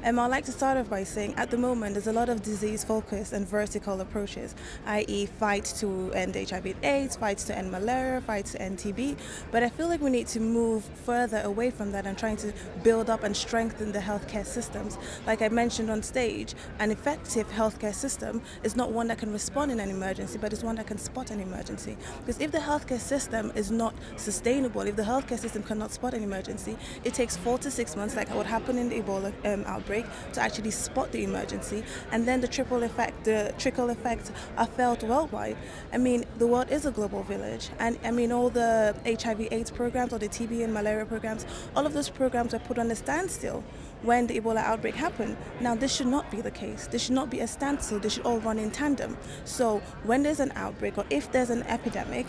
I'd like to start off by saying at the moment there's a lot of disease-focused and vertical approaches, i.e. fights to end HIV/AIDS, fights to end malaria, fights to end TB, but I feel like we need to move further away from that and trying to build up and strengthen the healthcare systems. Like I mentioned on stage, an effective healthcare system is not one that can respond in an emergency, but it's one that can spot an emergency. Because if the healthcare system is not sustainable, if the healthcare system cannot spot an emergency, it takes 4 to 6 months, like what happened in the Ebola outbreak, to actually spot the emergency, and then the trickle effects are felt worldwide. I mean, the world is a global village, and I mean, all the HIV/AIDS programs or the TB and malaria programs, all of those programs were put on a standstill when the Ebola outbreak happened. Now, this should not be the case. This should not be a standstill. They should all run in tandem. So when there's an outbreak or if there's an epidemic,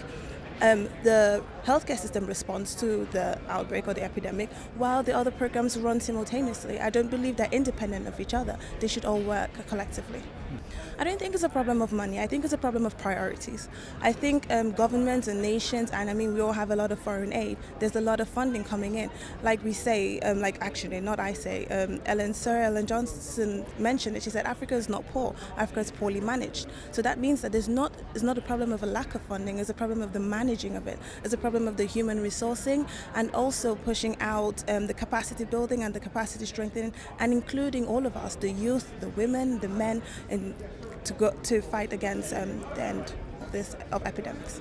the healthcare system responds to the outbreak or the epidemic while the other programs run simultaneously. I don't believe they're independent of each other. They should all work collectively. I don't think it's a problem of money. I think it's a problem of priorities. I think governments and nations, and I mean, we all have a lot of foreign aid. There's a lot of funding coming in. Like we say, Sir Ellen Johnson mentioned it. She said Africa is not poor. Africa is poorly managed. So that means that it's not a problem of a lack of funding. It's a problem of the managing of it. It's a problem of the human resourcing and also pushing out the capacity building and the capacity strengthening and including all of us, the youth, the women, the men, and to fight against the end of epidemics.